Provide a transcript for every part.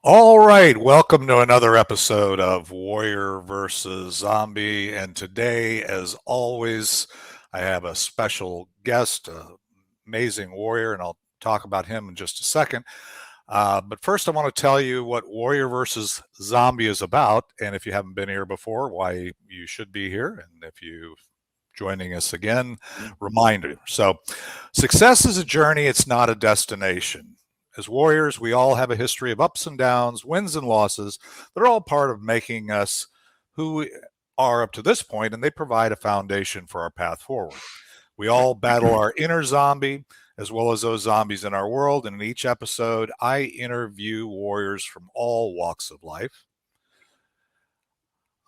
All right, welcome to another episode of Warrior versus Zombie. And today, as always, I have a special guest, an amazing warrior, and I'll talk about him in just a second. But first, I want to tell you what Warrior versus Zombie is about. And if you haven't been here before, why you should be here. And if you joining us again, reminder. So, success is a journey, it's not a destination. As warriors, we all have a history of ups and downs, wins and losses. They're all part of making us who we are up to this point, and they provide a foundation for our path forward. We all battle our inner zombie as well as those zombies in our world. And in each episode, I interview warriors from all walks of life.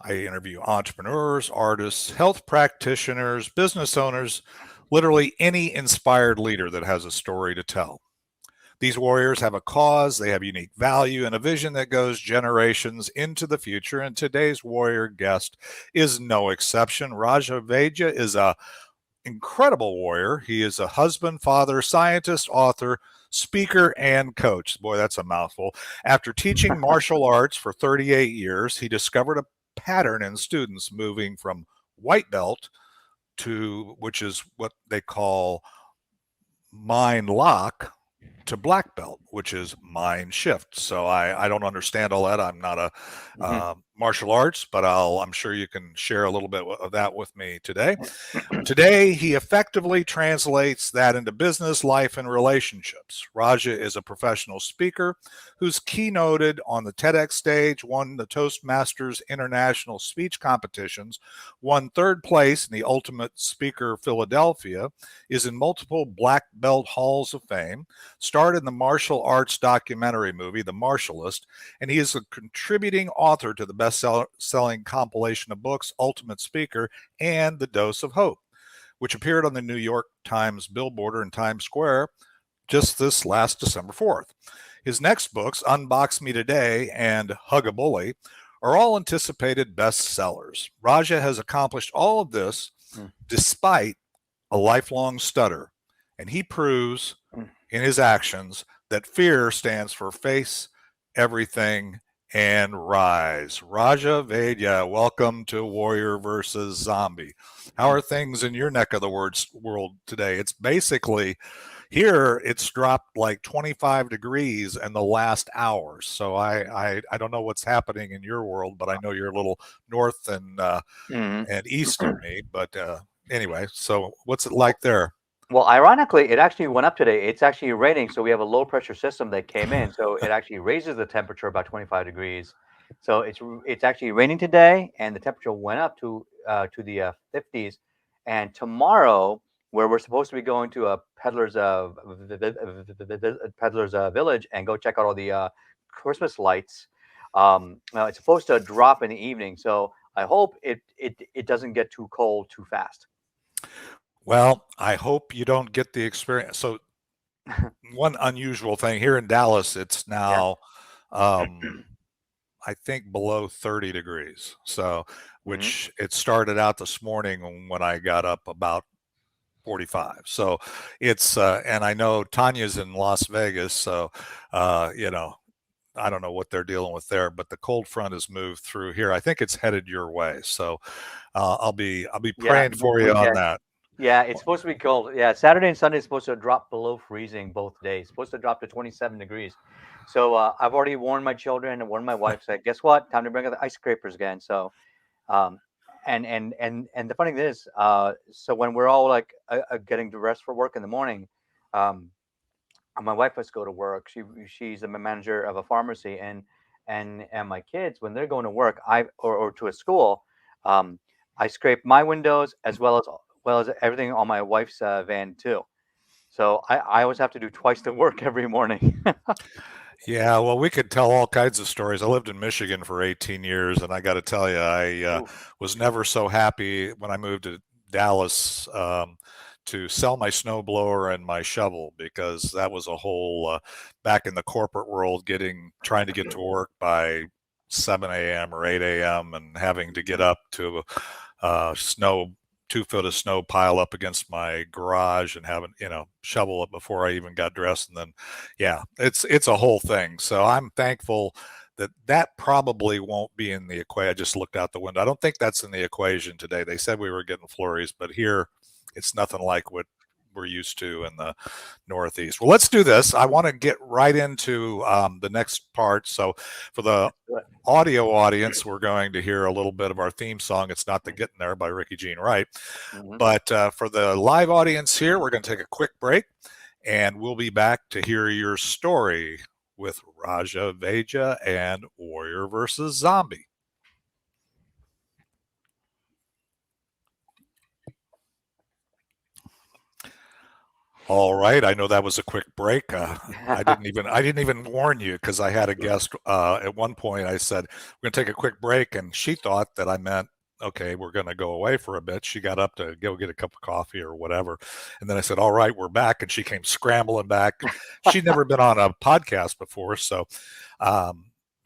I interview entrepreneurs, artists, health practitioners, business owners, literally any inspired leader that has a story to tell. These warriors have a cause, they have unique value, and a vision that goes generations into the future. And today's warrior guest is no exception. Raja Vaidya is a incredible warrior. He is a husband, father, scientist, author, speaker, and coach. Boy, that's a mouthful. After teaching martial arts for 38 years, he discovered a pattern in students moving from white belt to, which is what they call mind lock, to black belt, which is mind shift. So I don't understand all that. I'm not a martial arts, but I'm sure you can share a little bit of that with me today. Today, he effectively translates that into business, life, and relationships. Raja is a professional speaker who's keynoted on the TEDx stage, won the Toastmasters international speech competitions, won third place in the Ultimate Speaker Philadelphia, is in multiple black belt halls of fame, starred in the martial arts documentary movie, The Martialist, and he is a contributing author to the best-selling compilation of books, Ultimate Speaker and The Dose of Hope, which appeared on the New York Times Billboard in Times Square just this last December 4th. His next books, Unbox Me Today and Hug a Bully, are all anticipated bestsellers. Raja has accomplished all of this despite a lifelong stutter, and he proves in his actions that FEAR stands for face everything and rise. Raja Vaidya, welcome to Warrior versus Zombie. How are things in your neck of the world today? It's basically here. It's dropped like 25 degrees in the last hour. So I don't know what's happening in your world, but I know you're a little north and east of me. But anyway, so what's it like there? Well, ironically, it actually went up today. It's actually raining, so we have a low pressure system that came in, so it actually raises the temperature about 25 degrees. So it's actually raining today, and the temperature went up to the 50s. And tomorrow, where we're supposed to be going to a peddler's village and go check out all the Christmas lights, it's supposed to drop in the evening. So I hope it doesn't get too cold too fast. Well, I hope you don't get the experience. So one unusual thing here in Dallas, it's Yeah. now I think below 30 degrees. So, Hmm. which it started out this morning when I got up about 45. So it's, and I know Tanya's in Las Vegas. So, you know, I don't know what they're dealing with there, but the cold front has moved through here. I think it's headed your way. So, I'll be Yeah, praying for you on that. yeah, it's supposed to be cold. Yeah, Saturday and Sunday is supposed to drop below freezing both days. Supposed to drop to 27 degrees. So I've already warned my children and warned my wife. Said, guess what? Time to bring out the ice scrapers again. So, um, and the funny thing is, so when we're all like getting dressed for work in the morning, um, my wife has to go to work. She's a manager of a pharmacy, and my kids when they're going to work, or to a school, um, I scrape my windows as well as everything on my wife's van too. So I always have to do twice the work every morning. Yeah, well, we could tell all kinds of stories. I lived in Michigan for 18 years, and I got to tell you, I Ooh. was never so happy when I moved to Dallas to sell my snowblower and my shovel because that was a whole back in the corporate world, trying to get to work by 7 a.m. or 8 a.m. and having to get up to snow 2 foot of snow pile up against my garage and have shovel it before I even got dressed. And then, yeah, it's a whole thing. So I'm thankful that probably won't be in the equation. I just looked out the window. I don't think that's in the equation today. They said we were getting flurries, but here it's nothing like what we're used to in the Northeast. Well, let's do this. I want to get right into the next part. So for the audio audience, we're going to hear a little bit of our theme song. It's Not the Getting There by Ricky Jean Wright. But for the live audience here, we're going to take a quick break, and we'll be back to hear your story with Raja, Vaidya, and Warrior versus Zombie. All right, I know that was a quick break. I didn't even warn you because I had a guest. At one point, I said we're going to take a quick break, and she thought that I meant, okay, we're going to go away for a bit. She got up to go get a cup of coffee or whatever, and then I said, "All right, we're back," and she came scrambling back. She'd never been on a podcast before, so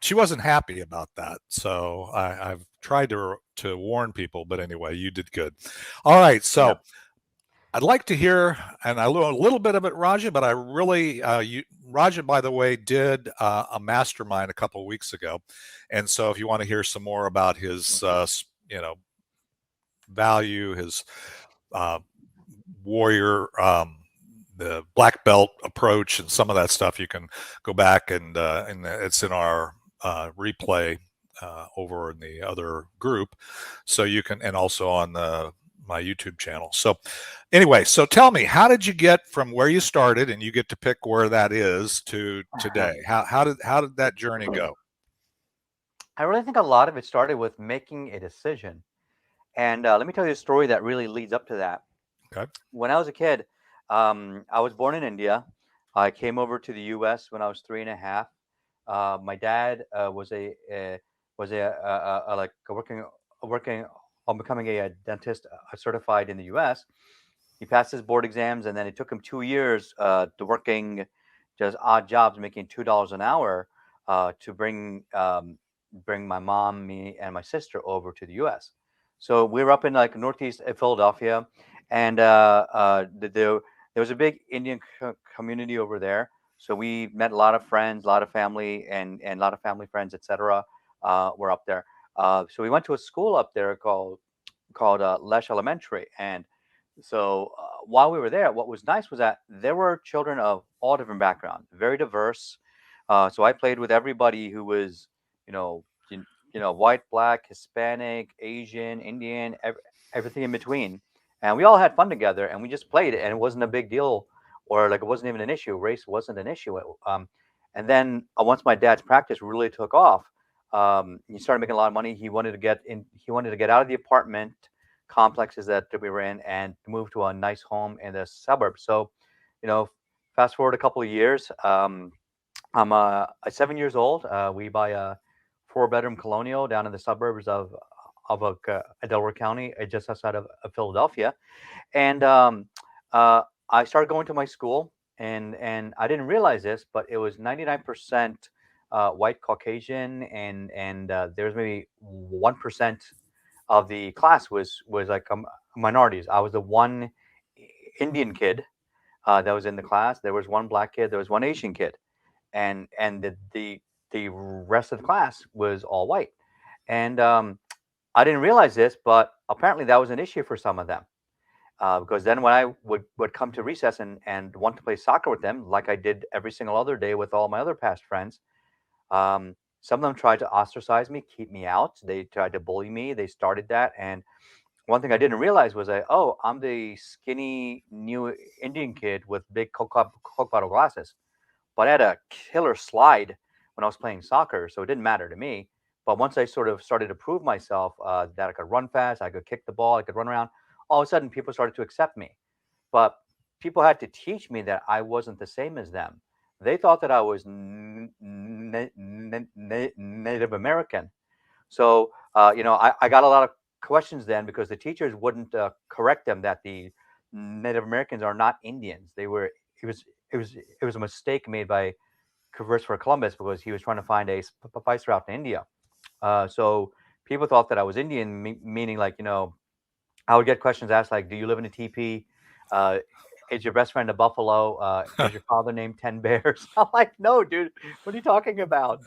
she wasn't happy about that. So I've tried to warn people, but anyway, you did good. All right, so. Yeah. I'd like to hear, and I know a little bit of it, Raja, but I really, Raja, by the way, did a mastermind a couple of weeks ago. And so if you want to hear some more about his, value, his warrior, the black belt approach and some of that stuff, you can go back and it's in our replay over in the other group. So you can, and also on my YouTube channel. So anyway, so tell me, how did you get from where you started, and you get to pick where that is, to today? How did that journey go? I really think a lot of it started with making a decision. And let me tell you a story that really leads up to that. Okay. When I was a kid, I was born in India. I came over to the U.S. when I was 3.5. My dad was like working on becoming a dentist, certified in the U.S. He passed his board exams, and then it took him 2 years to working just odd jobs, making $2 an hour to bring my mom, me, and my sister over to the U.S. So we were up in like northeast Philadelphia, and there was a big Indian community over there. So we met a lot of friends, a lot of family, and a lot of family friends, etc. Were up there. So we went to a school up there called Lesh Elementary, and so while we were there, what was nice was that there were children of all different backgrounds, very diverse. So I played with everybody who was, you know, white, black, Hispanic, Asian, Indian, everything in between, and we all had fun together, and we just played, and it wasn't a big deal, or like it wasn't even an issue. Race wasn't an issue. And then once my dad's practice really took off, he started making a lot of money. He wanted to get in. He wanted to get out of the apartment complexes that we were in and move to a nice home in the suburbs. So, fast forward a couple of years, I'm 7 years old. We buy a 4-bedroom colonial down in the suburbs of Delaware County, just outside of Philadelphia, and I started going to my school, and I didn't realize this, but it was 99% white Caucasian, and there's maybe 1% of the class was like minorities. I was the one Indian kid that was in the class. There was one black kid. There was one Asian kid, and the rest of the class was all white. And I didn't realize this, but apparently that was an issue for some of them. Because then when I would come to recess and want to play soccer with them, like I did every single other day with all my other past friends, some of them tried to ostracize me, keep me out. They tried to bully me. They started that. And one thing I didn't realize was I'm the skinny new Indian kid with big Coke bottle glasses. But I had a killer slide when I was playing soccer, so it didn't matter to me. But once I sort of started to prove myself that I could run fast, I could kick the ball, I could run around, all of a sudden people started to accept me. But people had to teach me that I wasn't the same as them. They thought that I was Native American. So, I got a lot of questions then because the teachers wouldn't correct them that the Native Americans are not Indians. It was, it was a mistake made by Christopher Columbus because he was trying to find a spice route to India. So people thought that I was Indian, meaning like, I would get questions asked like, "Do you live in a teepee? Uh, is your best friend a buffalo? Is your father named Ten Bears?" I'm like, "No, dude. What are you talking about?"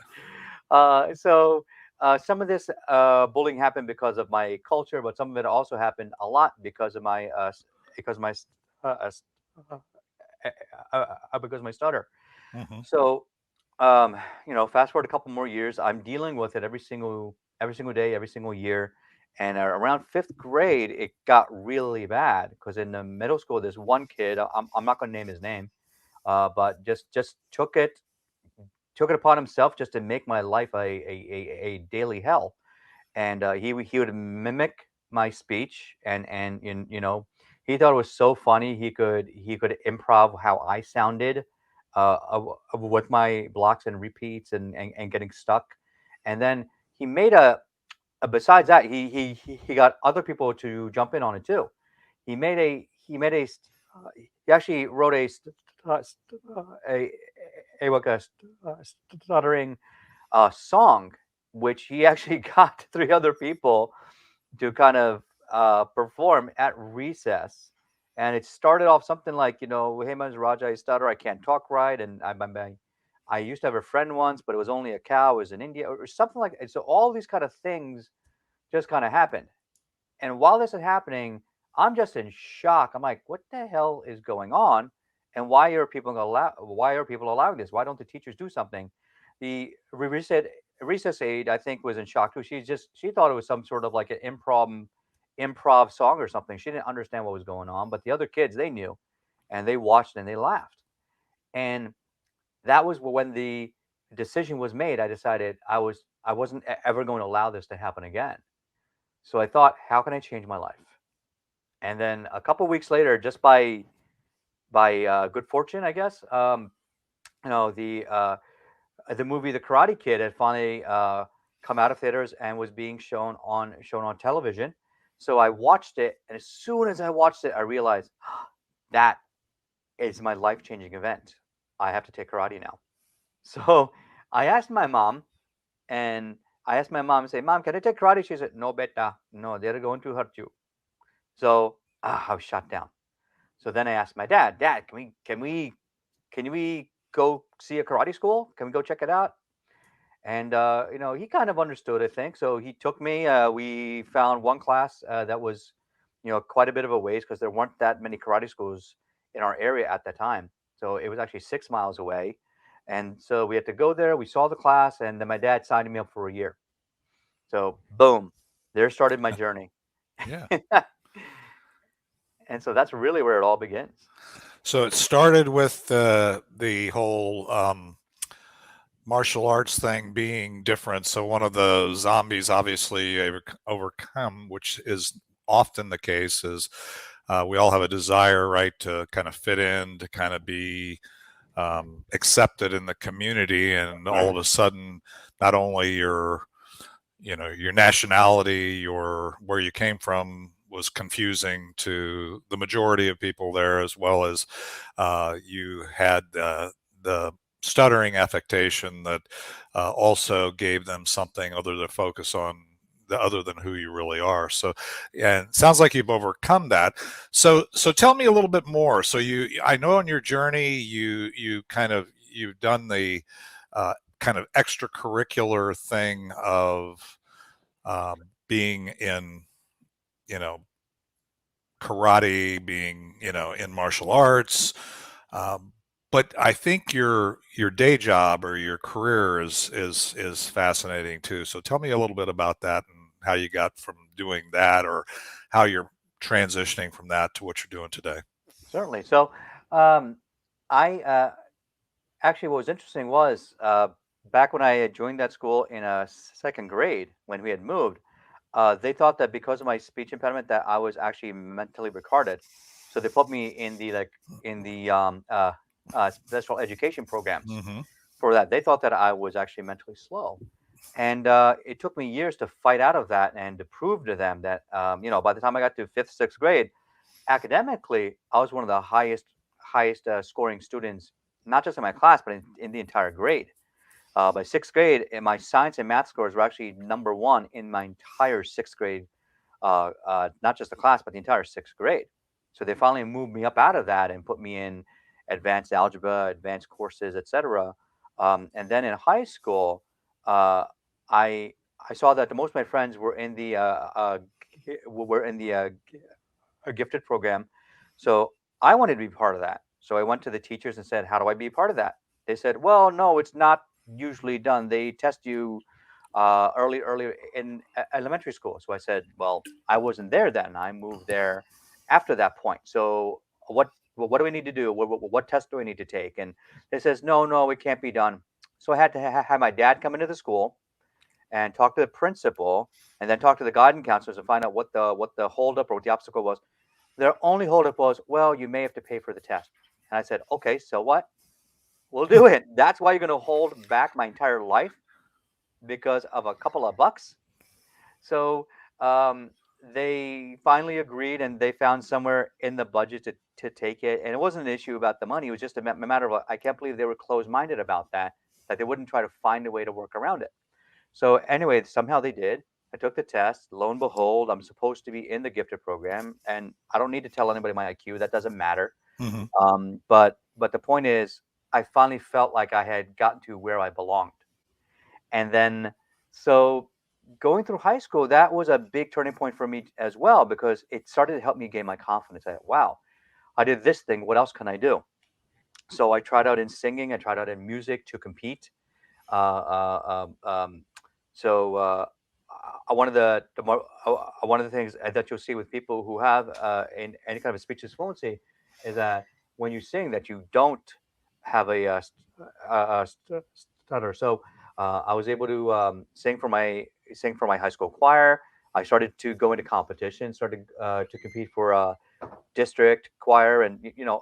Some of this bullying happened because of my culture, but some of it also happened a lot because of my because of my uh, uh, s- uh, because of my stutter. Hmm. So, fast forward a couple more years, I'm dealing with it every single day, every single year. And around fifth grade, it got really bad because in the middle school, there's one kid. I'm not going to name his name, but just took it upon himself just to make my life a daily hell. And he would mimic my speech, and he thought it was so funny he could improv how I sounded, with my blocks and repeats and getting stuck. And then he made besides that, he got other people to jump in on it too. He actually wrote a like stuttering song, which he actually got three other people to kind of perform at recess. And it started off something like, "Hey, my name's Raja, I stutter, I can't talk right, and I used to have a friend once, but it was only a cow, it was in India," or something like that. So all these kind of things just kind of happened. And while this is happening, I'm just in shock. I'm like, what the hell is going on? And why are people allowing this? Why don't the teachers do something? The recess aide, I think, was in shock too. She thought it was some sort of like an improv song or something. She didn't understand what was going on, but the other kids, they knew, and they watched and they laughed. And that was when the decision was made. I decided I wasn't ever going to allow this to happen again. So I thought, how can I change my life? And then a couple weeks later, just by good fortune, I guess, you know, the movie The Karate Kid had finally come out of theaters and was being shown on television. So I watched it, and as soon as I watched it, I realized that is my life changing event. I have to take karate now. So I asked my mom, and I asked my mom, say, "Mom, can I take karate?" She said, "No, beta, no, they're going to hurt you." So I was shut down. So then I asked my dad, "Dad, can we go see a karate school? Can we go check it out?" And he kind of understood, I think. So he took me. We found one class that was, quite a bit of a ways because there weren't that many karate schools in our area at that time. So it was actually 6 miles away, and so we had to go there. We saw the class, and then my dad signed me up for a year. So boom, there started my journey. Yeah. And so that's really where it all begins. So it started with the whole martial arts thing being different. So one of the zombies, obviously overcome, which is often the case, is we all have a desire, right, to kind of fit in, to kind of be accepted in the community, and all of a sudden, not only your nationality, your where you came from was confusing to the majority of people there, as well as you had the stuttering affectation that also gave them something other to focus on, other than who you really are. So, and it sounds like you've overcome that. So tell me a little bit more. So I know on your journey, you've done the kind of extracurricular thing of being in, you know, karate, being, in martial arts. Um, but I think your day job or your career is fascinating too. So tell me a little bit about that and how you got from doing that, or how you're transitioning from that to what you're doing today. Certainly. So, um, I actually, what was interesting was back when I had joined that school in second grade when we had moved, they thought that because of my speech impediment that I was actually mentally retarded. So they put me in the special education programs Mm-hmm. for that. They thought that I was actually mentally slow. And it took me years to fight out of that and to prove to them that, by the time I got to fifth, sixth grade, academically, I was one of the highest scoring students, not just in my class, but in the entire grade. By sixth grade, my science and math scores were actually number one in my entire sixth grade not just the class, but the entire sixth grade. So they finally moved me up out of that and put me in advanced algebra, advanced courses, etc. And then in high school, uh, I I saw that the most of my friends were in the a gifted program. So I wanted to be part of that. So I went to the teachers and said, "How do I be part of that?" They said, "Well, no, it's not usually done. They test you early in elementary school." So I said, "Well, I wasn't there then. I moved there after that point. So what do we need to do? What test do I need to take?" And they says, "No, no, it can't be done." So I had to have my dad come into the school and talk to the principal, and then talk to the guidance counselors and find out what the holdup or what the obstacle was. Their only holdup was, "Well, you may have to pay for the test." And I said, "Okay, so what? We'll do it. That's why you're going to hold back my entire life because of a couple of bucks?" So they finally agreed, and they found somewhere in the budget to take it. And it wasn't an issue about the money. It was just a matter of, I can't believe they were closed minded about that they wouldn't try to find a way to work around it. So anyway, somehow they did. I took the test. Lo and behold, I'm supposed to be in the gifted program, and I don't need to tell anybody my IQ. That doesn't matter. Hmm. But the point is, I finally felt like I had gotten to where I belonged. And then, so going through high school, that was a big turning point for me as well, because it started to help me gain my confidence. Wow, I did this thing. What else can I do? So I tried out in singing. I tried out in music to compete. Uh, uh, um, um, so one of one of the things that you'll see with people who have in any kind of a speech fluency is that when you sing, that you don't have a stutter. So I was able to sing for my high school choir. I started to go into competition, started to compete for district choir, and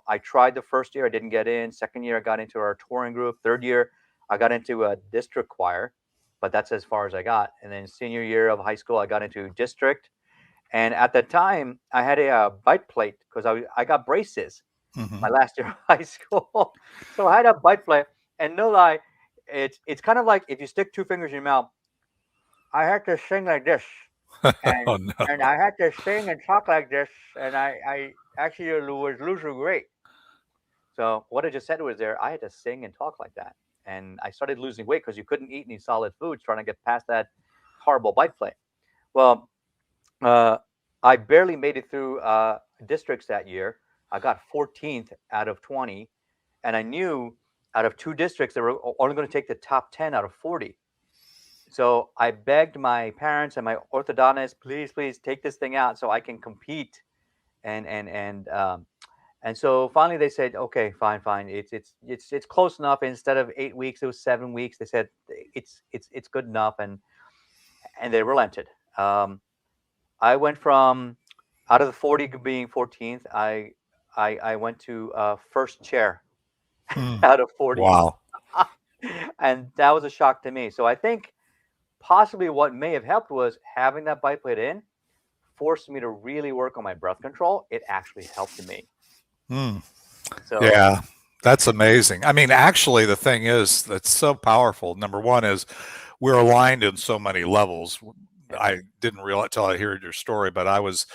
I tried the first year, I didn't get in. Second year, I got into our touring group. Third year, I got into a district choir, but that's as far as I got. And then senior year of high school, I got into district. And at that time, I had a bite plate because I got braces Hmm. my last year of high school. So I had a bite plate, and no lie, it's kind of like if you stick two fingers in your mouth. I had to sing like this, and Oh no. I had to sing and talk like this, and I actually was losing weight. So what I just said was there, I had to sing and talk like that, and I started losing weight because you couldn't eat any solid foods trying to get past that horrible bite plate. Well, uh, I barely made it through districts that year. I got 14th out of 20, and I knew out of two districts they were only going to take the top 10 out of 40. So I begged my parents and my orthodontist, please, please take this thing out so I can compete. And and so finally they said, okay, fine, fine. It's close enough. Instead of 8 weeks, it was 7 weeks. They said it's good enough, and they relented. Um, I went from out of the 40 being 14th, I went to first chair Mm. out of 40, Wow. and that was a shock to me. So I think possibly what may have helped was having that bite plate in forced me to really work on my breath control. It actually helped me. Mm. So Yeah, that's amazing. I mean, actually, the thing is that's so powerful. Number one is we're aligned in so many levels. yeah, I didn't realize till I heard your story, but I was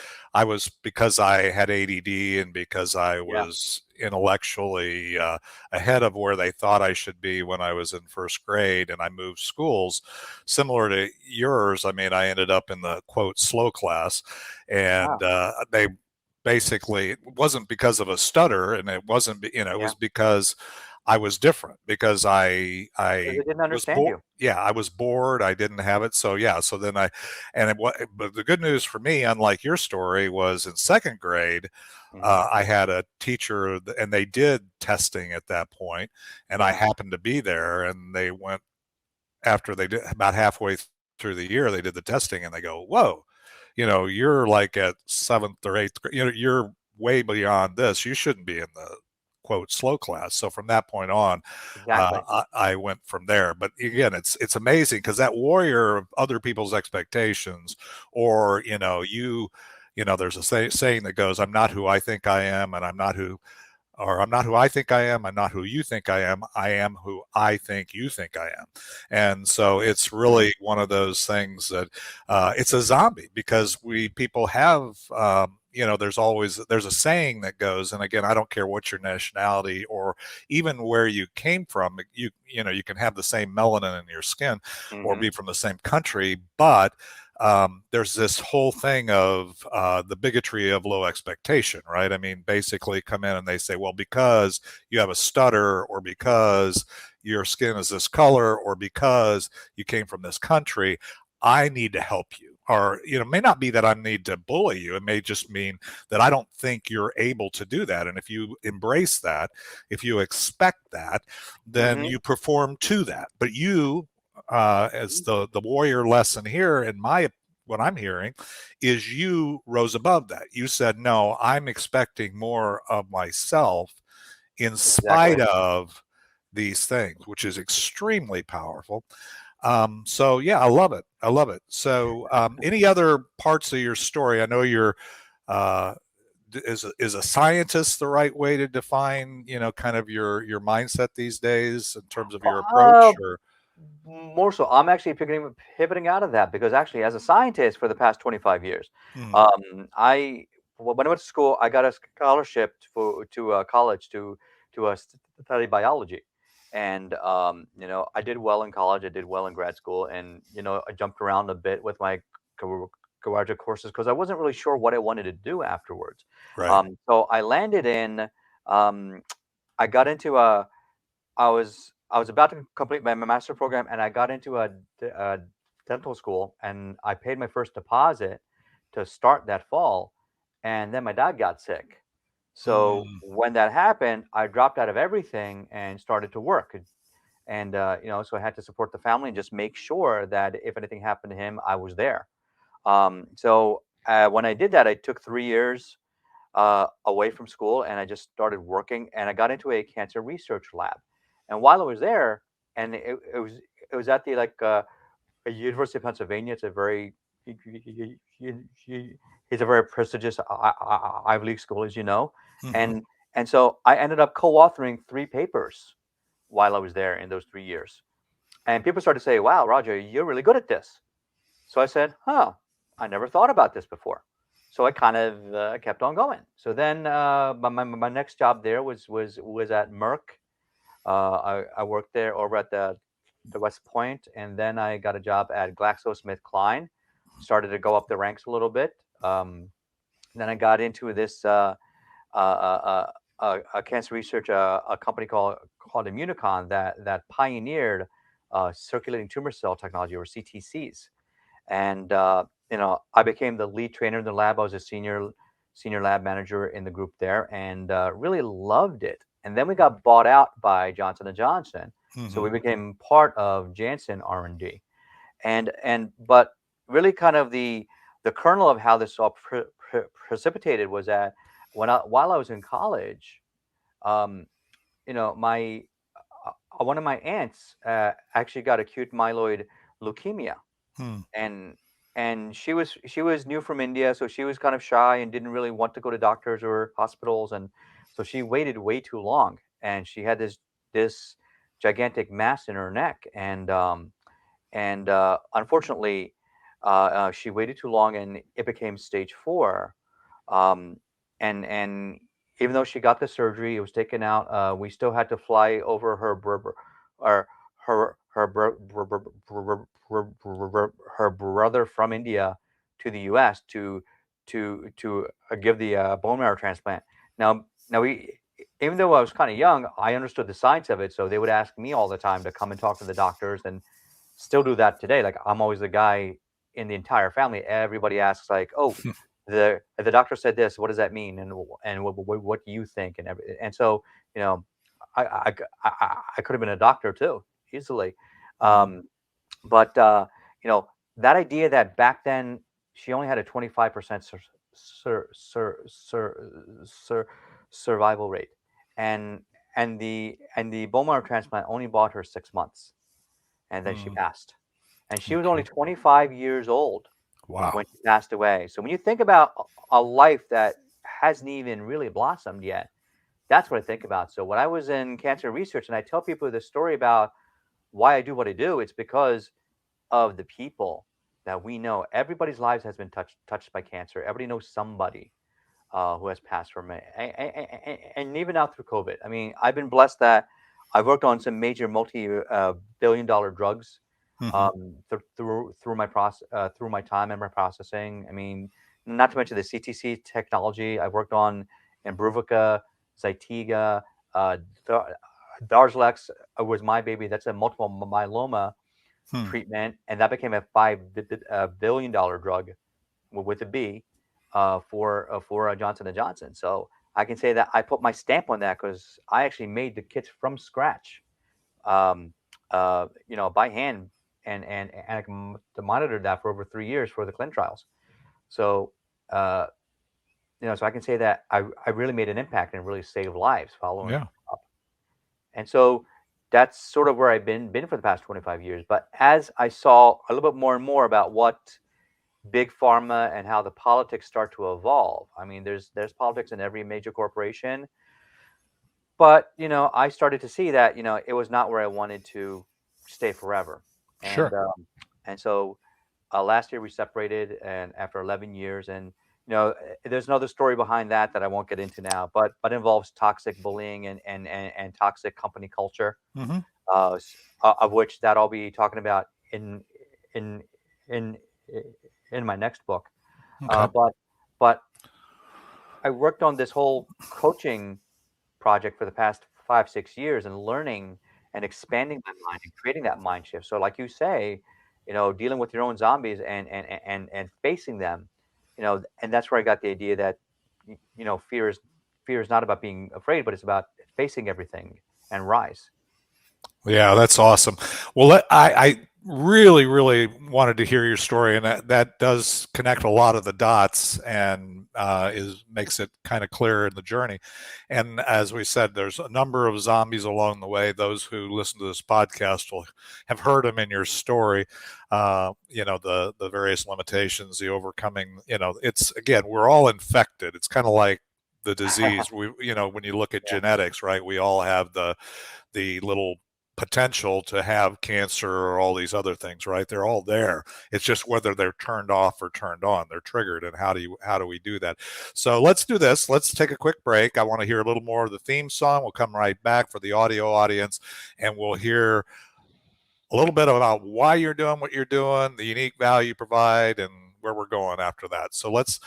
because I had ADD and because I yeah, was intellectually ahead of where they thought I should be when I was in first grade, and I moved schools, similar to yours. I mean, I ended up in the quote slow class, and wow, they basically it wasn't because of a stutter, and it wasn't it yeah, was because I was different because because I they didn't was understand bored. you. Yeah, I was bored. I didn't have it. So yeah, so then but the good news for me, unlike your story, was in second grade, Hmm. I had a teacher and they did testing at that point, and I Yeah, happened to be there, and they went after they did about halfway through the year, they did the testing, and they go, "Whoa, you're like at seventh or eighth grade. You're way beyond this. You shouldn't be in the quote slow class." So from that point on, exactly. I went from there. But again, it's amazing because that warrior of other people's expectations, or there's a saying that goes, "I'm not who I think I am, and I'm not who or I'm not who I think I am. I'm not who you think I am. I am who I think you think I am. And so it's Mhm. really one of those things that it's a zombie because people have, there's a saying that goes, and again, I don't care what your nationality or even where you came from. You can have the same melanin in your skin or Mhm. be from the same country, but there's this whole thing of the bigotry of low expectation, right? I mean, basically come in and they say, well, because you have a stutter or because your skin is this color or because you came from this country, I need to help you. Or, it may not be that I need to bully you. It may just mean that I don't think you're able to do that. And if you embrace that, if you expect that, then Mhm. you perform to that. But as the warrior lesson here, in my what I'm hearing, is you rose above that. You said, no, I'm expecting more of myself in spite Exactly. of these things, which is extremely powerful. So yeah, I love it. I love it. So any other parts of your story? I know you're uh, is a scientist the right way to define kind of your mindset these days in terms of your Uh, approach or More so, I'm actually pivoting out of that because actually, as a scientist for the past 25 years, hmm, I when I went to school, I got a scholarship to college to study biology, and I did well in college. I did well in grad school, and I jumped around a bit with my graduate courses because I wasn't really sure what I wanted to do afterwards. right. So I landed in. Um, I got into a I was about to complete my master program, and I got into a dental school, and I paid my first deposit to start that fall, and then my dad got sick. So Mm, when that happened, I dropped out of everything and started to work, and so I had to support the family and just make sure that if anything happened to him, I was there. So when I did that, I took 3 years away from school, and I just started working, and I got into a cancer research lab. And while I was there, and it was at the University of Pennsylvania. It's a very it's a very prestigious Ivy League school, as you know, hmm, and so I ended up co-authoring 3 papers while I was there in those 3 years. And people started to say, "Wow, Roger, you're really good at this." So I said, "Huh, I never thought about this before." So I kind of kept on going. So then my next job there was at Merck. I worked there over at the West Point, and then I got a job at GlaxoSmithKline. Started to go up the ranks a little bit. Then I got into this cancer research, a company called Immunicon that pioneered circulating tumor cell technology, or CTCs. And I became the lead trainer in the lab. I was a senior lab manager in the group there, and really loved it. And then we got bought out by Johnson and Johnson, so hmm, we became part of Janssen R&D. And but really, kind of the kernel of how this all precipitated was that while I was in college, um, my one of my aunts actually got acute myeloid leukemia, hmm, and she was new from India, so she was kind of shy and didn't really want to go to doctors or hospitals, and so she waited way too long, and she had this gigantic mass in her neck, and unfortunately, she waited too long, and it became stage 4. Um, and even though she got the surgery, it was taken out. We still had to fly over or her brother from India to the U.S. to give the bone marrow transplant. Now we. Even though I was kind of young, I understood the science of it. So they would ask me all the time to come and talk to the doctors, and still do that today. Like, I'm always the guy in the entire family. Everybody asks, like, "Oh, the doctor said this. What does that mean? And what do you think?" And so, you know, I could have been a doctor too, easily. hmm. Um, but you know, that idea that back then she only had a 25% sur, sur, sur, sur, survival rate, and the bone marrow transplant only bought her 6 months, and then she Mm, passed. And she was only okay. 25 years old Wow. when she passed away. So when you think about a life that hasn't even really blossomed yet, That's what I think about. So when I was in cancer research, and I tell people the story about why I do what I do, it's because of the people that we know. Everybody's lives has been touched by cancer. Everybody knows somebody who has passed from it, and even now through COVID. I mean, I've been blessed that I've worked on some major multi-billion-dollar drugs Hmm. through my process, through my time and my processing. I mean, not to mention the CTC technology I've worked on, Imbruvica, Zytiga, uh, Darzalex was my baby. That's a multiple myeloma Hmm. treatment, and that became a $5 billion drug with a B for Johnson and Johnson. So I can say that I put my stamp on that because I actually made the kits from scratch, um, by hand, and I monitored that for over 3 years for the clin trials. So uh, so I can say that I really made an impact and really saved lives following Yeah. up. And so that's sort of where I've been for the past 25 years. But as I saw a little bit more and more about what big pharma and how the politics start to evolve. I mean, there's politics in every major corporation, but I started to see that it was not where I wanted to stay forever, and Sure. um, and so last year we separated, and after 11 years, and there's another story behind that I won't get into now, but involves toxic bullying and toxic company culture, Hmm. of which that I'll be talking about in in in my next book. Okay. But I worked on this whole coaching project for the past 5, 6 years and learning and expanding my mind and creating that mind shift. So, like you say, dealing with your own zombies and facing them, and that's where I got the idea that fear is not about being afraid, but it's about facing everything and rise. Yeah, that's awesome. Well, I really, really wanted to hear your story, and that does connect a lot of the dots and is makes it kind of clear in the journey. And as we said, there's a number of zombies along the way. Those who listen to this podcast will have heard them in your story. The various limitations, the overcoming. It's again, we're all infected. It's kind of like the disease. When you look at Yeah. genetics, right? We all have the little potential to have cancer or all these other things, right? They're all there. It's just whether they're turned off or turned on. They're triggered, and how do we do that? So let's do this. Let's take a quick break. I want to hear a little more of the theme song. We'll come right back for the audio audience, and we'll hear a little bit about why you're doing what you're doing, the unique value you provide, and where we're going after that. So let's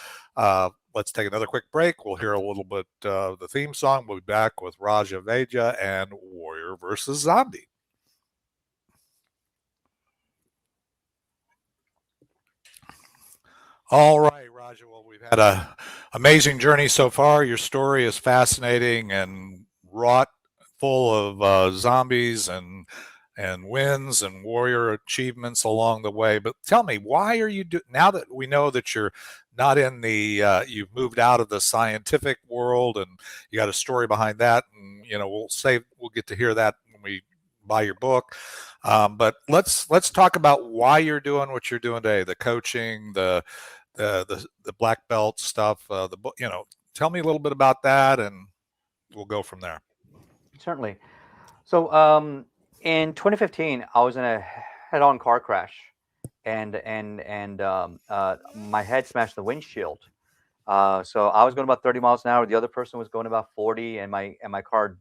take another quick break. We'll hear a little bit of the theme song. We'll be back with Raja Vaidya and Warrior versus Zombie. All right, Raja. Well, we've had a amazing journey so far. Your story is fascinating and wrought full of zombies and wins and warrior achievements along the way. But tell me, why are you now that we know that you're not in the you've moved out of the scientific world and you got a story behind that, and we'll get to hear that when we buy your book. But let's talk about why you're doing what you're doing today, the coaching, the black belt stuff, the book. Tell me a little bit about that, and we'll go from there. Certainly. So, in 2015, I was in a head-on car crash, and my head smashed the windshield. So I was going about 30 miles an hour. The other person was going about 40, and my car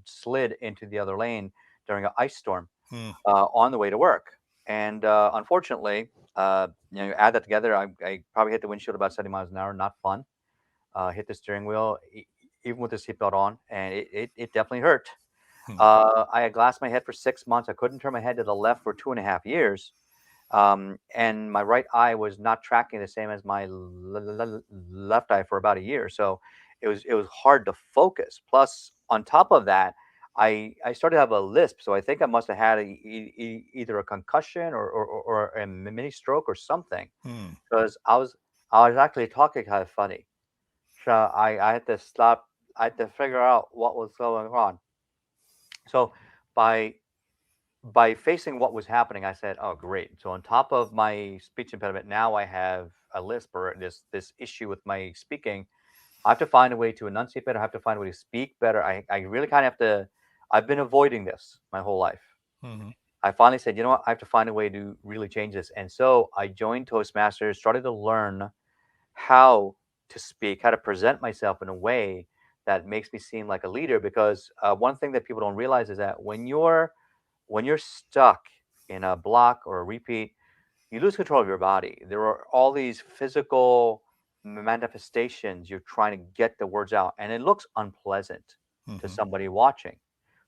slid into the other lane during an ice storm Hmm. on the way to work. And unfortunately, add that together, I probably hit the windshield about 70 miles an hour. Not fun. Hit the steering wheel, even with the seatbelt on, and it definitely hurt. Hmm. I had glassed my head for 6 months. I couldn't turn my head to the left for 2.5 years. And my right eye was not tracking the same as my left eye for about a year. So it was hard to focus. Plus, on top of that, I started to have a lisp. So I think I must have had either a concussion or a mini stroke or something, Hmm. because I was actually talking kind of funny. So I had to stop. I had to figure out what was going on. So by by facing what was happening, I said, "Oh, great!" So on top of my speech impediment, now I have a lisp or this issue with my speaking. I have to find a way to enunciate better. I have to find a way to speak better. I really kind of have to. I've been avoiding this my whole life. Hmm. I finally said, you know what? I have to find a way to really change this. And so I joined Toastmasters, started to learn how to speak, how to present myself in a way that makes me seem like a leader. Because one thing that people don't realize is that when you're stuck in a block or a repeat, you lose control of your body. There are all these physical manifestations. You're trying to get the words out, and it looks unpleasant to Hmm. somebody watching.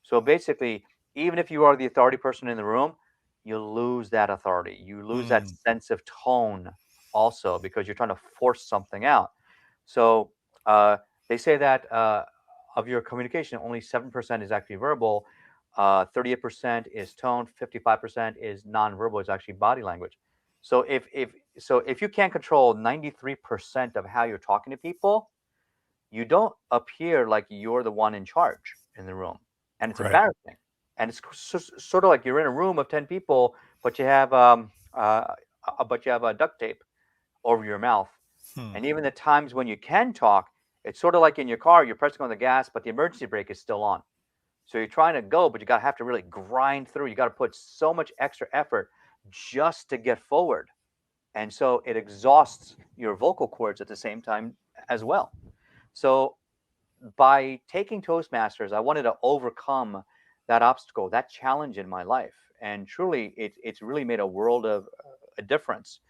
So basically, even if you are the authority person in the room, you lose that authority. You lose that Mm. sense of tone also because you're trying to force something out. So uh, they say that of your communication, only 7% is actually verbal, 38% is tone, 55% is nonverbal, is actually body language. So if you can't control 93% of how you're talking to people, you don't appear like you're the one in charge in the room, and it's Right. embarrassing. And it's sort of like you're in a room of 10 people, but you have a duct tape over your mouth. Hmm. And even the times when you can talk, it's sort of like in your car, you're pressing on the gas, but the emergency brake is still on. So you're trying to go, but you got to have to really grind through. You got to put so much extra effort just to get forward. And so it exhausts your vocal cords at the same time as well. So by taking Toastmasters, I wanted to overcome that obstacle, that challenge in my life. And truly, it's really made a world of a difference.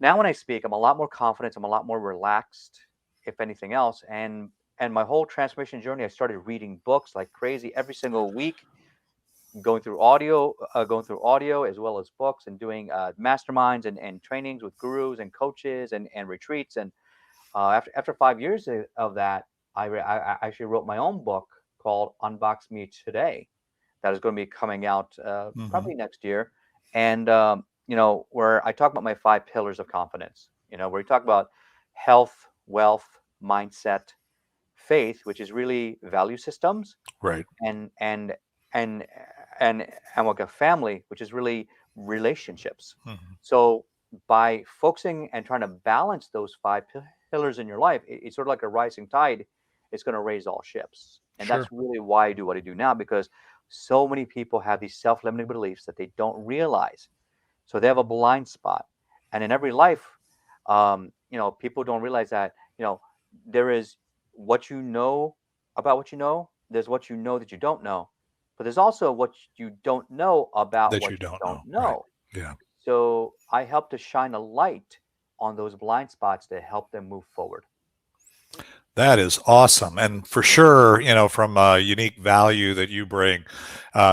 Now, when I speak, I'm a lot more confident. I'm a lot more relaxed, if anything else. And my whole transformation journey, I started reading books like crazy every single week, going through audio as well as books, and doing masterminds and trainings with gurus and coaches and retreats. And after 5 years of that, I actually wrote my own book called Unbox Me Today, that is going to be coming out Hmm. probably next year. And where I talk about my 5 pillars of confidence. Where we talk about health, wealth, mindset, faith, which is really value systems, Right. and and and and like a family, which is really relationships. Hmm. So by focusing and trying to balance those pillars in your life, it's sort of like a rising tide. It's going to raise all ships, and that's Sure. really why I do what I do now, because so many people have these self-limiting beliefs that they don't realize. So they have a blind spot, and in every life, people don't realize that there is what you know about what you know. There's what you know that you don't know, but there's also what you don't know about That what you you don't don't know. Right. know. Yeah. So I help to shine a light on those blind spots to help them move forward. That is awesome. And for sure, from a unique value that you bring,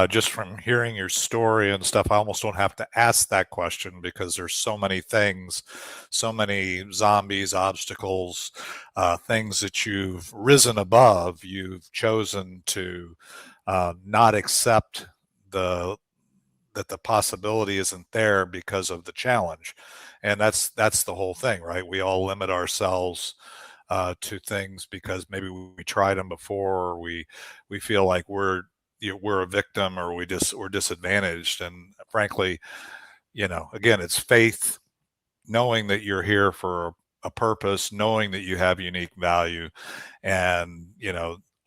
just from hearing your story and stuff, I almost don't have to ask that question because there's so many things, so many zombies, obstacles, things that you've risen above. You've chosen to not accept the that the possibility isn't there because of the challenge. And that's the whole thing, right? We all limit ourselves to things because maybe we tried them before, or we feel like we're a victim, or we're disadvantaged. And frankly, again, it's faith, knowing that you're here for a purpose, knowing that you have unique value, and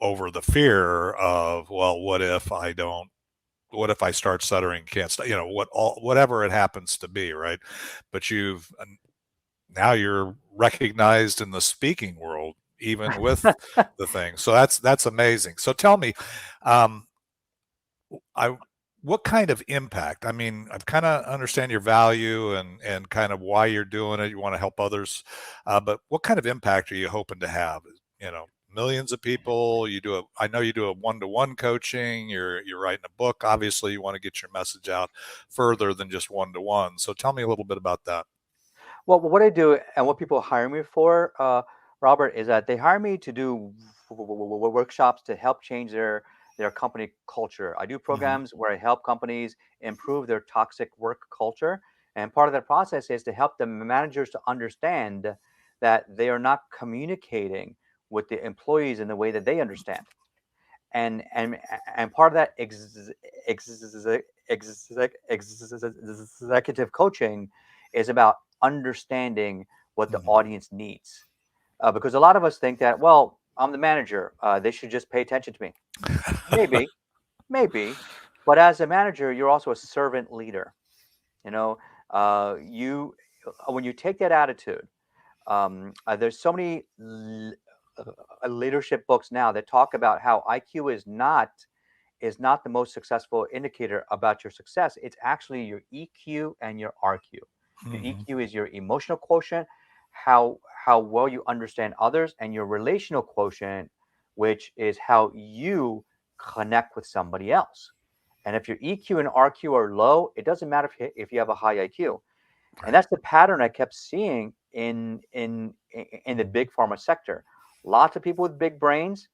over the fear of, well, what if I start stuttering, can't start, whatever it happens to be, right? But now you're recognized in the speaking world, even with the thing. So that's amazing. So tell me, um, I what kind of impact? I mean, I've kind of understand your value and kind of why you're doing it. You want to help others, but what kind of impact are you hoping to have? Millions of people. I know you do a one-to-one coaching. You're writing a book. Obviously, you want to get your message out further than just one-to-one. So tell me a little bit about that. Well, what I do and what people hire me for, Robert, is that they hire me to do workshops to help change their company culture. I do Hmm. programs where I help companies improve their toxic work culture, and part of that process is to help the managers to understand that they are not communicating with the employees in the way that they understand. And part of that executive coaching is about understanding what the Hmm. audience needs. because a lot of us think that, well, I'm the manager. They should just pay attention to me. Maybe, maybe, but as a manager, you're also a servant leader. You know, you when you take that attitude, there's so many leadership books now that talk about how IQ is not the most successful indicator about your success. It's actually your EQ and your RQ. Your Hmm. EQ is your emotional quotient, how well you understand others, and your relational quotient, which is how you connect with somebody else. And if your EQ and RQ are low, it doesn't matter if you have a high IQ. And Right. that's the pattern I kept seeing in the big pharma sector. Lots of people with big brains,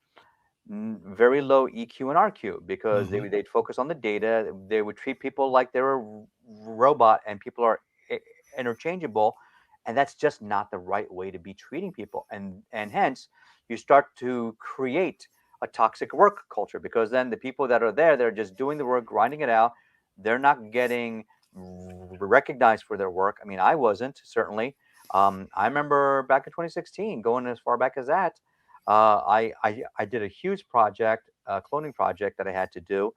very low EQ and RQ, because Hmm. they'd focus on the data. They would treat people like they're a robot, and people are i- interchangeable, and that's just not the right way to be treating people. And hence, you start to create a toxic work culture, because then the people that are there, they're just doing the work, grinding it out. They're not getting recognized for their work. I mean, I wasn't, certainly. I remember back in 2016, going as far back as that, I did a huge project, a cloning project that I had to do,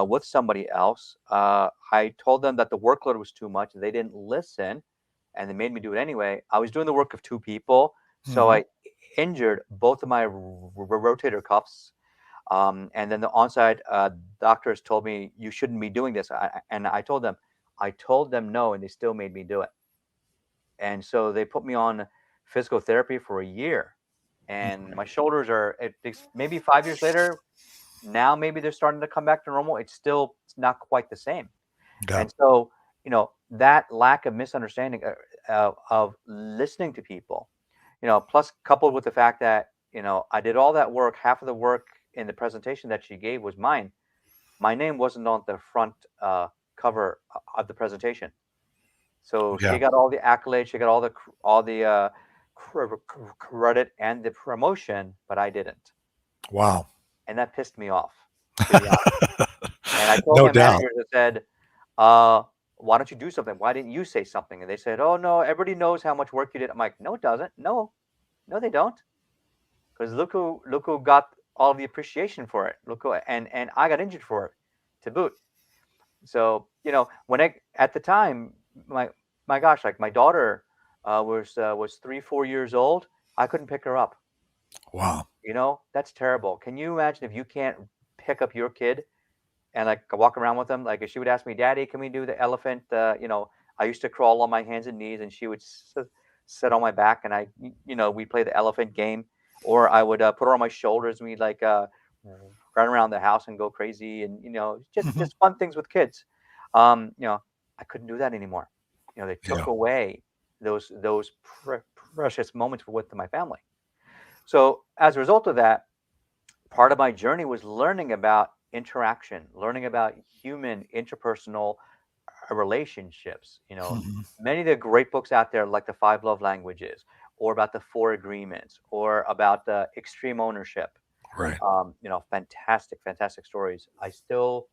with somebody else. I told them that the workload was too much. They didn't listen, and they made me do it anyway. I was doing the work of two people, so Hmm. I injured both of my rotator cuffs. And then the on-site doctors told me, you shouldn't be doing this. And I told them no, and they still made me do it. And so they put me on physical therapy for a year, and my shoulders are, maybe 5 years later now, maybe they're starting to come back to normal. It's not quite the same. Yeah. And so, that lack of misunderstanding, of listening to people, plus coupled with the fact that, I did all that work. Half of the work in the presentation that she gave was mine. My name wasn't on the front cover of the presentation. So she Yeah. got all the accolades, she got all the credit and the promotion, but I didn't, Wow. and that pissed me off, to be honest. And I told No my doubt. managers, I said, uh, "Why don't you do something? Why didn't you say something?" And they said, "Oh no, everybody knows how much work you did." I'm like, "No, it doesn't. No, no, they don't. Because look who got all the appreciation for it. Look who, and I got injured for it, to boot." So, when I at the time, my gosh, like my daughter was 3, 4 years old. I couldn't pick her up. Wow. That's terrible. Can you imagine if you can't pick up your kid and like walk around with them? Like if she would ask me, "Daddy, can we do the elephant?" I used to crawl on my hands and knees, and she would sit on my back, and we play the elephant game, or I would put her on my shoulders, and we'd like run around the house and go crazy, and just Hmm. just fun things with kids. Um, you know, I couldn't do that anymore. They took Yeah. away those precious moments with my family. So as a result of that, part of my journey was learning about interaction, learning about human interpersonal relationships. Hmm. Many of the great books out there, like the Five Love Languages, or about the Four Agreements, or about the extreme ownership. Right. Fantastic, fantastic stories. I still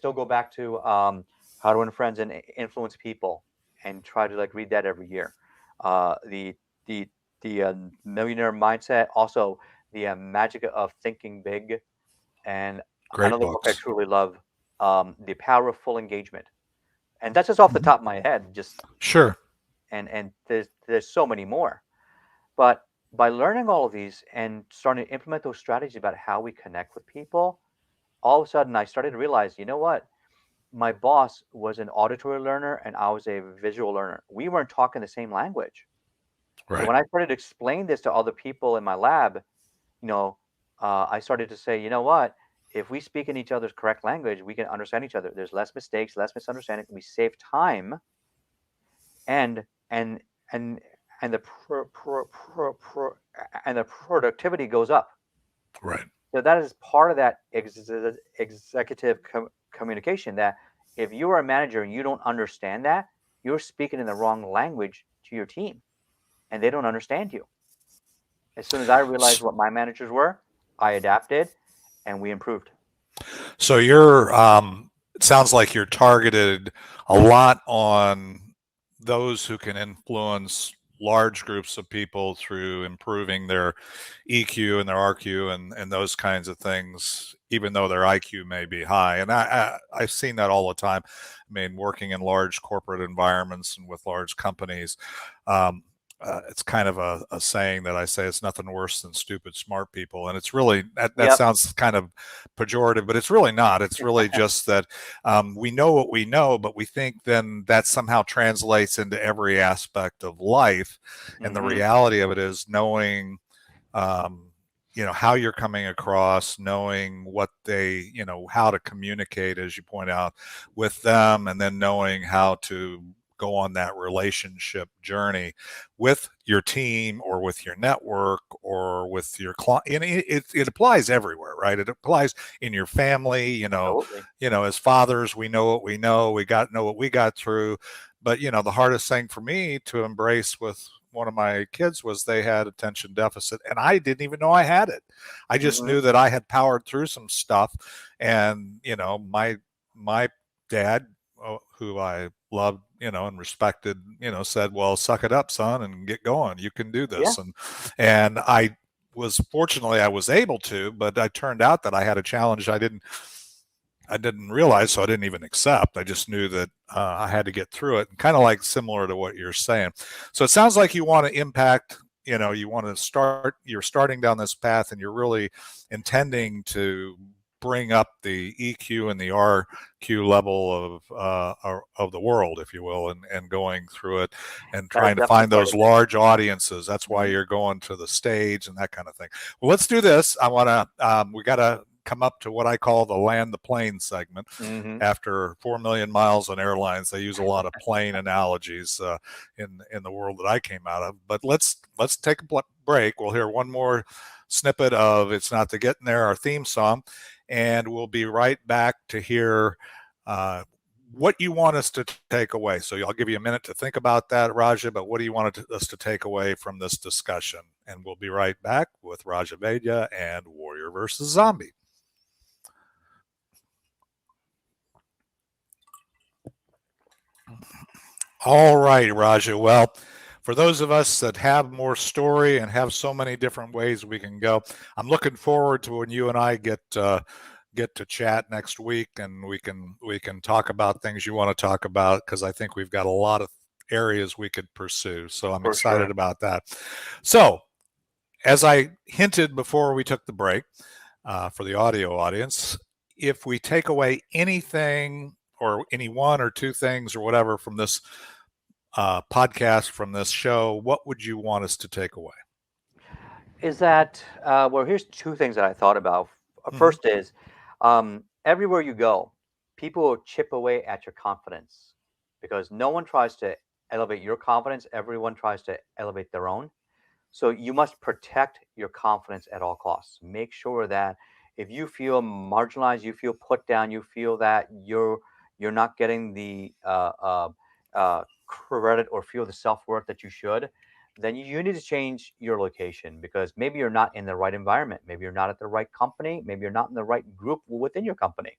go back to How to Win Friends and Influence People, and try to like read that every year. The the the Millionaire Mindset, also the Magic of Thinking Big, and Great another book I books. truly love, The Power of Full Engagement. And that's just off the Mhm. top of my head. Just Sure. and there's so many more. But by learning all of these and starting to implement those strategies about how we connect with people, all of a sudden I started to realize, you know what? My boss was an auditory learner and I was a visual learner. We weren't talking the same language. So Right. when I started to explain this to other people in my lab, you know, I started to say, you know what? If we speak in each other's correct language, we can understand each other. There's less mistakes, less misunderstanding. We save time, and and and and the productivity goes up. Right. So that is part of that executive communication. That if you are a manager and you don't understand that, you're speaking in the wrong language to your team, and they don't understand you. As soon as I realized S- what my managers were, I adapted, and we improved. So it sounds like you're targeted a lot on those who can influence large groups of people through improving their EQ and their RQ and those kinds of things, even though their IQ may be high. And I've seen that all the time. I mean, working in large corporate environments and with large companies, um, it's kind of a saying that I say, it's nothing worse than stupid smart people. And it's really, that Yep. sounds kind of pejorative, but it's really not. It's really just that we know what we know, but we think then that somehow translates into every aspect of life. And the Hmm. reality of it is knowing, um, how you're coming across, knowing what they, how to communicate, as you point out, with them, and then knowing how to go on that relationship journey with your team or with your network or with your client. And it applies everywhere, right? It applies in your family. Absolutely. As fathers, we know what we know. We know what we got through. But the hardest thing for me to embrace with one of my kids was they had attention deficit, and I didn't even know I had it. I just Hmm. knew that I had powered through some stuff. And my dad, who I loved, and respected, said, well, suck it up, son, and get going. You can do Yeah. this. And I was able to, but I turned out that I had a challenge I didn't realize, so I didn't even accept. I just knew that I had to get through it, kind of like similar to what you're saying. So it sounds like you want to impact, you want to you're starting down this path, and you're really intending to bring up the EQ and the RQ level of the world, if you will, and going through it and That is trying to definitely find part those of it. large audiences. That's why Hmm. you're going to the stage and that kind of thing. Well, let's do this. We got to come up to what I call the land the plane segment. Hmm. After 4 million miles on airlines, they use a lot of plane analogies in the world that I came out of. But let's take a break. We'll hear one more snippet of "It's Not the Getting There," our theme song, and we'll be right back to hear what you want us to take away. So I'll give you a minute to think about that, Raja, but what do you want us to take away from this discussion? And we'll be right back with Raja Vaidya and Warrior versus Zombie. All right, Raja. Well, for those of us that have more story and have so many different ways we can go, I'm looking forward to when you and I get to chat next week, and we can talk about things you want to talk about, because I think we've got a lot of areas we could pursue. So I'm For excited sure. about that. So, as I hinted before we took the break, for the audio audience, if we take away anything or any one or two things or whatever from this podcast, from this show, what would you want us to take away? Is that well? Here's two things that I thought about. Hmm. First is everywhere you go, people will chip away at your confidence because no one tries to elevate your confidence. Everyone tries to elevate their own. So you must protect your confidence at all costs. Make sure that if you feel marginalized, you feel put down, you feel that you're not getting the credit or feel the self worth that you should, then you need to change your location because maybe you're not in the right environment. Maybe you're not at the right company. Maybe you're not in the right group within your company.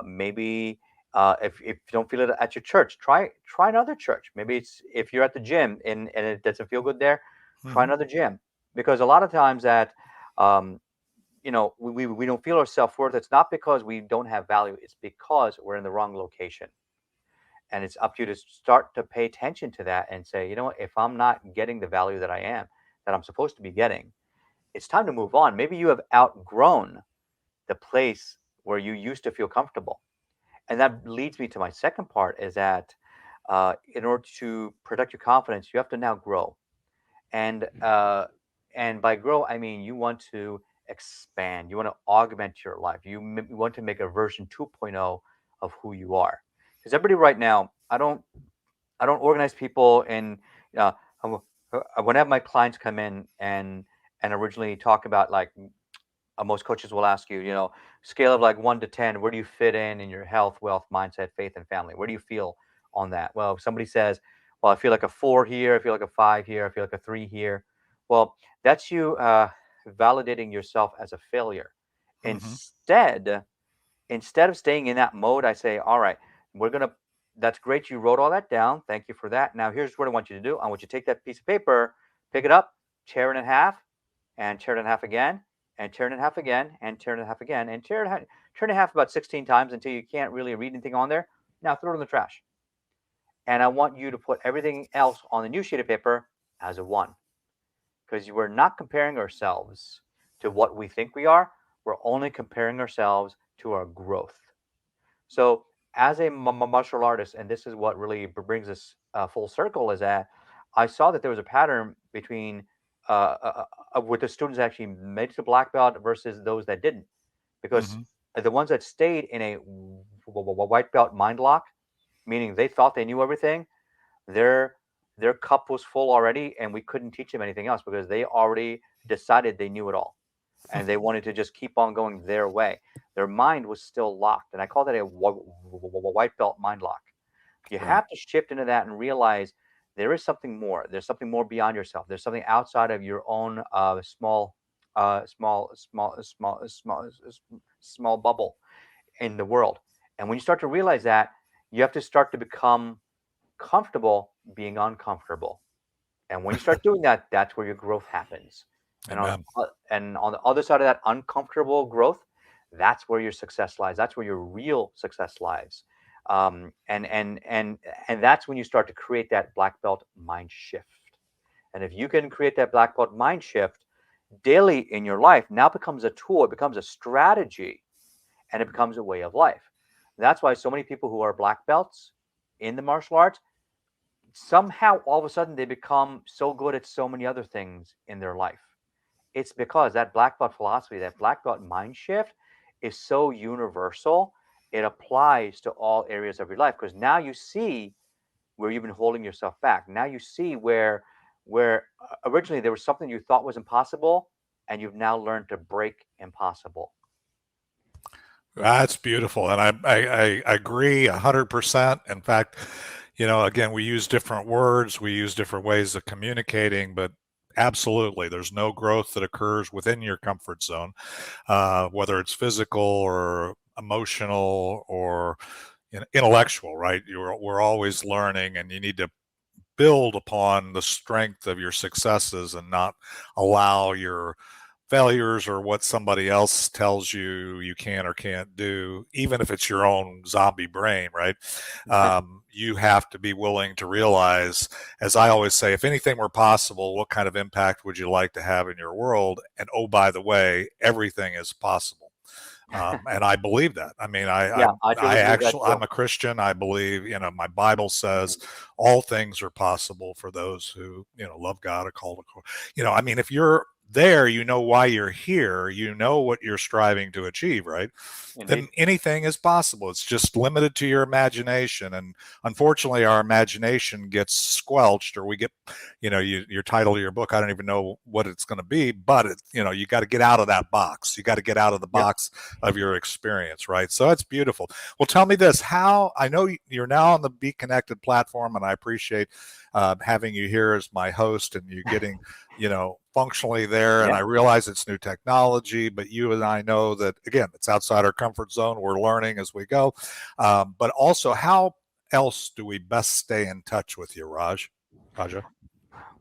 Maybe if you don't feel it at your church, try another church. Maybe it's if you're at the gym and it doesn't feel good there, try Hmm. another gym. Because a lot of times that um, we don't feel our self worth. It's not because we don't have value. It's because we're in the wrong location. And it's up to you to start to pay attention to that and say, you know what, if I'm not getting the value that I am, that I'm supposed to be getting, it's time to move on. Maybe you have outgrown the place where you used to feel comfortable. And that leads me to my second part is that in order to protect your confidence, you have to now grow. And and by grow, I mean you want to expand. You want to augment your life. You want to make a version 2.0 of who you are. Because everybody right now, I don't organize people in. Uh, when I have my clients come in and originally talk about like most coaches will ask you, scale of like 1 to 10, where do you fit in your health, wealth, mindset, faith, and family? Where do you feel on that? Well, if somebody says, well, I feel like a 4 here, I feel like a 5 here, I feel like a 3 here. Well, that's you validating yourself as a failure. Hmm. Instead, instead of staying in that mode, I say, all right, we're gonna. that's great. You wrote all that down. Thank you for that. Now, here's what I want you to do. I want you to take that piece of paper, pick it up, tear it in half, and tear it in half again, and tear it in half again, and tear it in half again, and tear it in half about 16 times until you can't really read anything on there. Now, throw it in the trash. And I want you to put everything else on the new sheet of paper as a one, because we're not comparing ourselves to what we think we are. We're only comparing ourselves to our growth. So, as a martial artist, and this is what really brings us full circle, is that I saw that there was a pattern between with the students that actually made it to black belt versus those that didn't, because Hmm. the ones that stayed in a white belt mind lock, meaning they thought they knew everything, their their cup was full already, and we couldn't teach them anything else because they already decided they knew it all, and they wanted to just keep on going their way. Their mind was still locked, and I call that a white belt mind lock. You Right. have to shift into that and realize there is something more. There's something more beyond yourself. There's something outside of your own small bubble in the world. And when you start to realize that, you have to start to become comfortable being uncomfortable. And when you start doing that, that's where your growth happens. And on Amen. and on the other side of that uncomfortable growth, that's where your success lies. That's where your real success lies. And that's when you start to create that black belt mind shift. And if you can create that black belt mind shift daily in your life, now becomes a tool, it becomes a strategy, and it becomes a way of life. That's why so many people who are black belts in the martial arts, somehow all of a sudden they become so good at so many other things in their life. It's because that black belt philosophy, that black belt mind shift is so universal. It applies to all areas of your life because now you see where you've been holding yourself back. Now you see where originally there was something you thought was impossible, and you've now learned to break impossible. That's beautiful, and I agree 100%. In fact, again, we use different words, we use different ways of communicating, but absolutely, there's no growth that occurs within your comfort zone, whether it's physical or emotional or intellectual. Right? We're always learning, and you need to build upon the strength of your successes and not allow your failures or what somebody else tells you you can or can't do, even if it's your own zombie brain, right? You have to be willing to realize, as I always say, if anything were possible, what kind of impact would you like to have in your world? And oh, by the way, everything is possible. And I believe that. I mean, Yeah, I I truly believe that actually, too. I'm a Christian. I believe, my Bible says all things are possible for those who, love God or call to, I mean, if you're there, you know why you're here, you know what you're striving to achieve, right? Indeed. Then anything is possible. It's just limited to your imagination. And unfortunately, our imagination gets squelched, or we get, your title of your book, I don't even know what it's going to be, but you got to get out of that box. You got to get out of the Yep. box of your experience, right? So that's beautiful. Well, tell me this: how I know you're now on the Be Connected platform, and I appreciate having you here as my host and you getting, functionally there. And Yeah. I realize it's new technology, but you and I know that again, it's outside our comfort zone. We're learning as we go. But also, how else do we best stay in touch with you, Raja?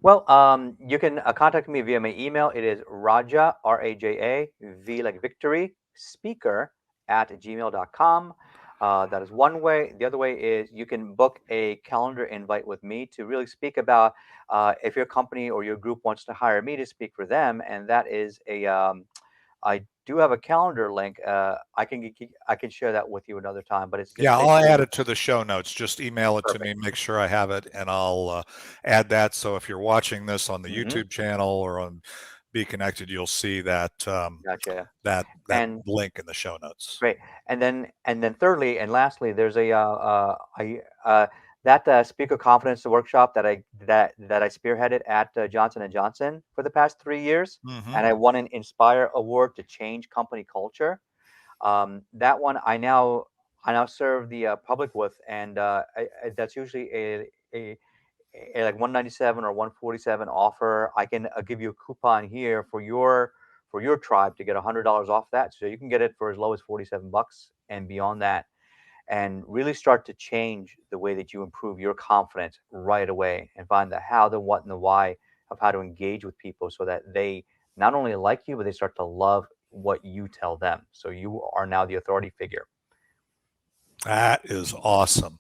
Well, you can contact me via my email. It is Raja, Raja, V like victory, speaker at gmail.com. That is one way. The other way is you can book a calendar invite with me to really speak about if your company or your group wants to hire me to speak for them. And that is I do have a calendar link. I can share that with you another time, but it's just Yeah, I'll add basically it to the show notes. Just email it to me, perfect. make sure I have it, and I'll add that. So if you're watching this on the Hmm. YouTube channel or on Be Connected, you'll see that Gotcha. that And link in the show notes. great. And then thirdly and lastly, there's that speaker confidence workshop that I spearheaded at Johnson and Johnson for the past 3 years, Hmm. and I won an Inspire Award to change company culture. That one I now serve the public with, and that's usually a like 197 or 147 offer. I can give you a coupon here for your tribe to get $100 off that, so you can get it for as low as $47 and beyond that. and really start to change the way that you improve your confidence right away and find the how, the what, and the why of how to engage with people so that they not only like you, but they start to love what you tell them. So you are now the authority figure. That is awesome.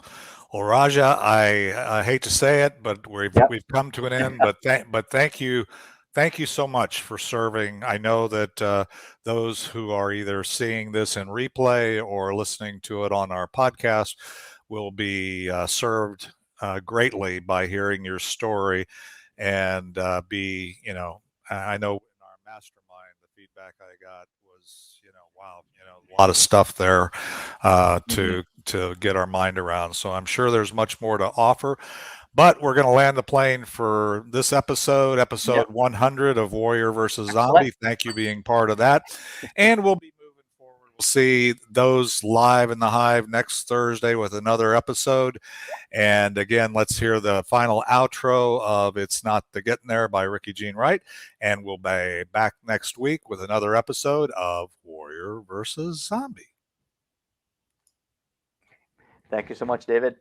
Well, Raja, I hate to say it, but Yep. we've come to an end. But thank you so much for serving. I know that those who are either seeing this in replay or listening to it on our podcast will be served greatly by hearing your story, and be I know in our mastermind the feedback I got was wow, a lot of stuff there Mhm. to get our mind around. So I'm sure there's much more to offer, but we're going to land the plane for this episode Yep. 100 of Warrior versus Excellent. Zombie. Thank you being part of that, and we'll be moving forward. We'll see those live in the Hive next Thursday with another episode. And again, let's hear the final outro of It's Not the Getting There by Ricky Jean Wright. And we'll be back next week with another episode of Warrior versus Zombie. Thank you so much, David.